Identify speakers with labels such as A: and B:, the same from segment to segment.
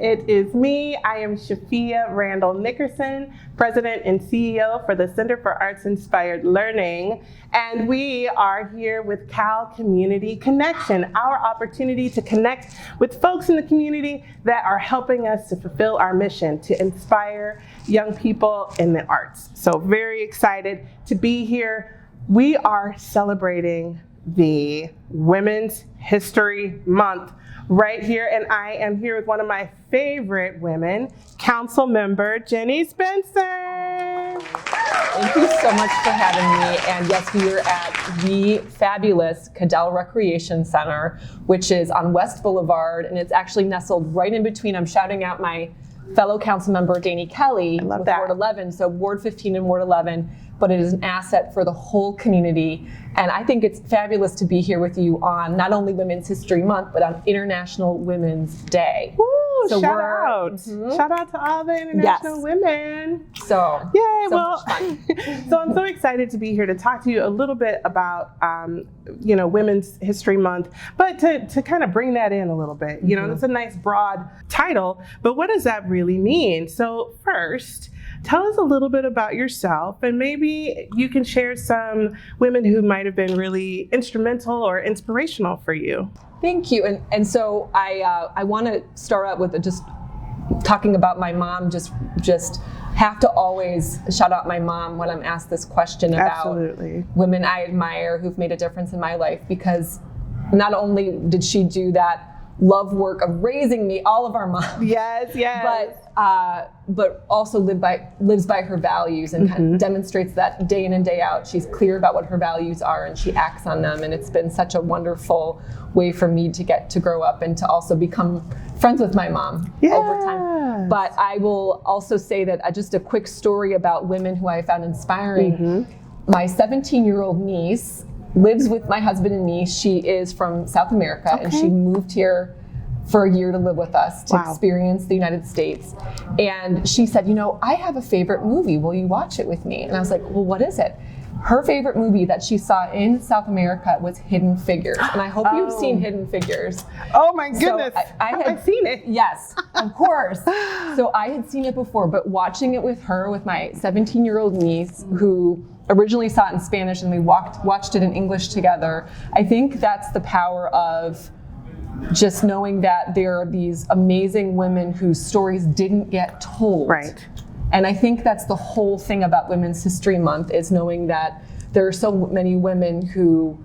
A: It is me. I am Shafia Randall Nickerson, President and CEO for the Center for Arts Inspired Learning. And we are here with Cal Community Connection, our opportunity to connect with folks in the community that are helping us to fulfill our mission to inspire young people in the arts. So very excited to be here. We are celebrating the Women's History Month right here, and I am here with one of my favorite women, Council Member Jenny Spencer.
B: Thank you so much for having me. And yes, we are at the fabulous Cudell Recreation Center, which is on West Boulevard, and it's actually nestled right in between. I'm shouting out my fellow council member, Danny Kelly, with Ward 11, so Ward 15 and Ward 11, but it is an asset for the whole community. And I think it's fabulous to be here with you on not only Women's History Month, but on International Women's Day.
A: Woo, so shout out. Shout out to all the international women.
B: So,
A: yay,
B: much fun.
A: So I'm so excited to be here to talk to you a little bit about, Women's History Month, but to kind of bring that in a little bit. You know, it's a nice broad title, but what does that really mean? So first, tell us a little bit about yourself, and maybe you can share some women who might have been really instrumental or inspirational for you.
B: Thank you. And so I want to start out with just talking about my mom. Just have to always shout out my mom when I'm asked this question about women I admire who've made a difference in my life, because not only did she do that love work of raising me, all of our moms.
A: Yes.
B: But also lives by her values and kind of demonstrates that day in and day out. She's clear about what her values are and she acts on them. And it's been such a wonderful way for me to get to grow up and to also become friends with my mom over time. But I will also say that just a quick story about women who I found inspiring. My 17-year-old niece lives with my husband and me. She is from South America, and she moved here for a year to live with us to experience the United States. And she said, I have a favorite movie. Will you watch it with me? And I was like, well, what is it? Her favorite movie that she saw in South America was Hidden Figures. And I hope you've seen Hidden Figures.
A: Oh my goodness.
B: So I've seen it. Yes, of course. So I had seen it before, but watching it with her, with my 17-year-old niece, who originally saw it in Spanish and we watched it in English together, I think that's the power of just knowing that there are these amazing women whose stories didn't get told.
A: Right.
B: And I think that's the whole thing about Women's History Month, is knowing that there are so many women who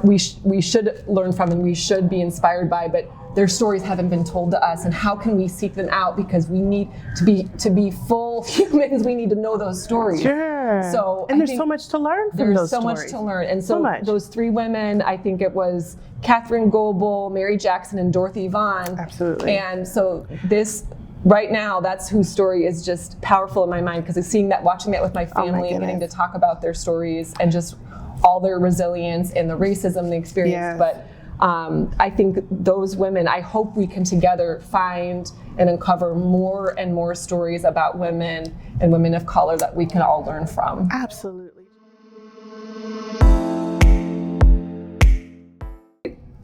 B: we should learn from and we should be inspired by, but their stories haven't been told to us, and how can we seek them out? Because we need to be full humans. We need to know those stories.
A: Sure.
B: So
A: there's so much to learn from those stories.
B: There's so much to learn, and so those three women, I think it was Catherine Goebel, Mary Jackson, and Dorothy Vaughan.
A: Absolutely.
B: And so this. Right now, that's whose story is just powerful in my mind, because watching that with my family and getting to talk about their stories and just all their resilience and the racism they experienced. But I think those women, I hope we can together find and uncover more and more stories about women and women of color that we can all learn from.
A: Absolutely.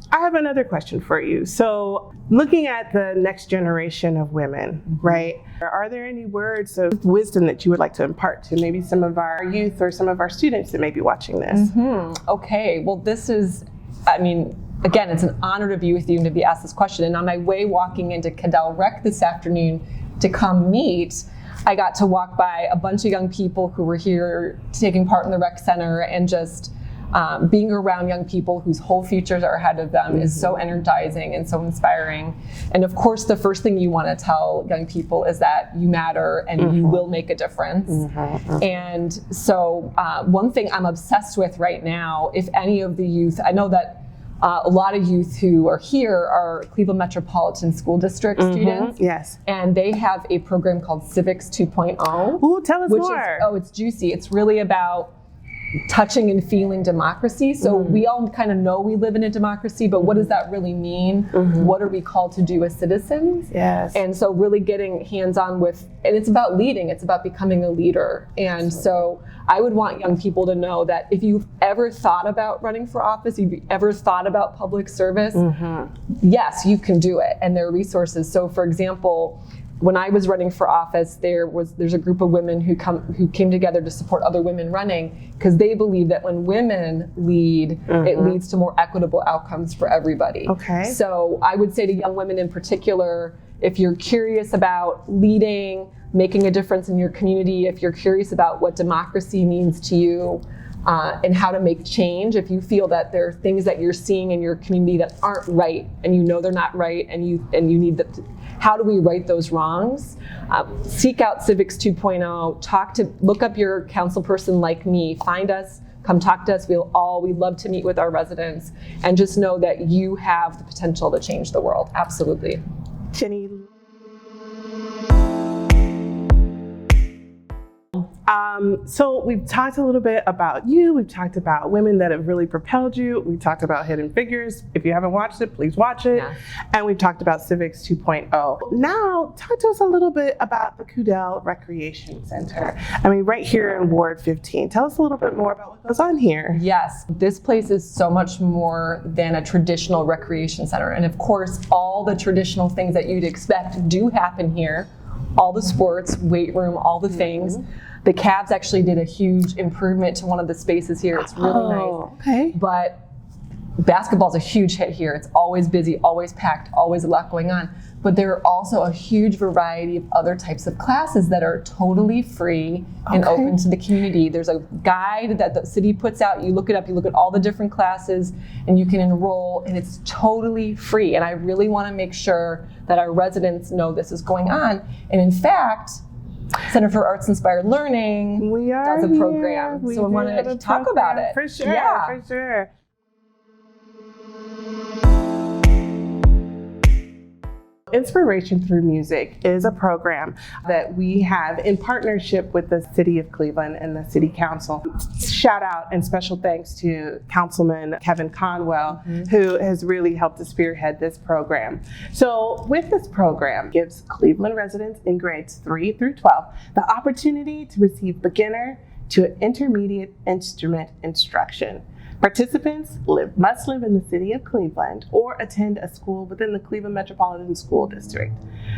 A: I have another question for you. So looking at the next generation of women, right? Are there any words of wisdom that you would like to impart to maybe some of our youth or some of our students that may be watching this?
B: Okay, well this is, again, it's an honor to be with you and to be asked this question. And on my way walking into Cudell Rec this afternoon to come meet, I got to walk by a bunch of young people who were here taking part in the rec center, and just being around young people whose whole futures are ahead of them is so energizing and so inspiring. And of course, the first thing you want to tell young people is that you matter and you will make a difference. And so one thing I'm obsessed with right now, if any of the youth, I know that a lot of youth who are here are Cleveland Metropolitan School District students.
A: Yes.
B: And they have a program called Civics 2.0.
A: Ooh, tell us more.
B: It's juicy. It's really about touching and feeling democracy. So we all kind of know we live in a democracy, but what does that really mean? What are we called to do as citizens?
A: Yes.
B: And so really getting hands-on with, and it's about leading, it's about becoming a leader. And so I would want young people to know that if you've ever thought about running for office, if you've ever thought about public service, yes, you can do it. And there are resources. So for example, when I was running for office, there's a group of women who came together to support other women running, because they believe that when women lead, it leads to more equitable outcomes for everybody.
A: Okay.
B: So I would say to young women in particular, if you're curious about leading, making a difference in your community, if you're curious about what democracy means to you, and how to make change, if you feel that there are things that you're seeing in your community that aren't right, and you know they're not right, and you need that, how do we right those wrongs? Seek out Civics 2.0, look up your council person like me, find us, come talk to us. We love to meet with our residents, and just know that you have the potential to change the world. Absolutely.
A: Jenny. So we've talked a little bit about you. We've talked about women that have really propelled you. We talked about Hidden Figures. If you haven't watched it, please watch it.
B: Yeah.
A: And we've talked about Civics 2.0. Now, talk to us a little bit about the Cudell Recreation Center. I mean, right here in Ward 15. Tell us a little bit more about what goes on here.
B: Yes, this place is so much more than a traditional recreation center. And of course, all the traditional things that you'd expect do happen here. All the sports, weight room, all the things. The Cavs actually did a huge improvement to one of the spaces here. It's really nice.
A: Okay.
B: But basketball's a huge hit here. It's always busy, always packed, always a lot going on. But there are also a huge variety of other types of classes that are totally free and open to the community. There's a guide that the city puts out. You look it up, you look at all the different classes, and you can enroll, and it's totally free. And I really want to make sure that our residents know this is going on. And in fact, Center for Arts Inspired Learning does a program. So I want to talk about it.
A: For sure,
B: yeah.
A: for sure. Inspiration Through Music is a program that we have in partnership with the City of Cleveland and the City Council. Shout out and special thanks to Councilman Kevin Conwell, who has really helped to spearhead this program. So with this program, it gives Cleveland residents in grades 3 through 12 the opportunity to receive beginner to intermediate instrument instruction. Participants must live in the city of Cleveland or attend a school within the Cleveland Metropolitan School District.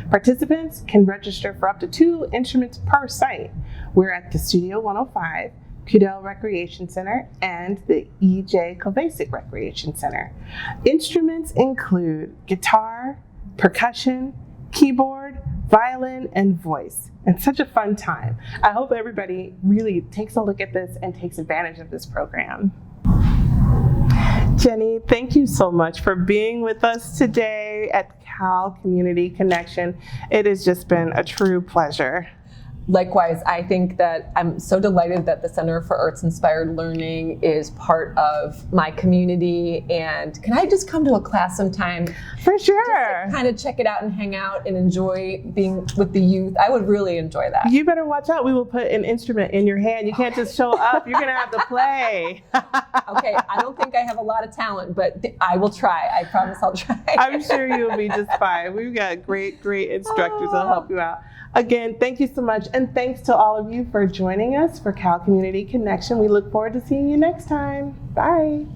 A: Participants can register for up to 2 instruments per site. We're at the Studio 105, Cudell Recreation Center, and the E.J. Kovacic Recreation Center. Instruments include guitar, percussion, keyboard, violin, and voice. And such a fun time. I hope everybody really takes a look at this and takes advantage of this program. Jenny, thank you so much for being with us today at Cal Community Connection. It has just been a true pleasure.
B: Likewise, I think that I'm so delighted that the Center for Arts Inspired Learning is part of my community. And can I just come to a class sometime?
A: For sure.
B: Just to kind of check it out and hang out and enjoy being with the youth. I would really enjoy that.
A: You better watch out. We will put an instrument in your hand. You can't just show up. You're going to have to play.
B: Okay, I don't think I have a lot of talent, but I will try. I promise I'll try.
A: I'm sure you'll be just fine. We've got great instructors that'll help you out. Again, thank you so much. And thanks to all of you for joining us for Cal Community Connection. We look forward to seeing you next time. Bye.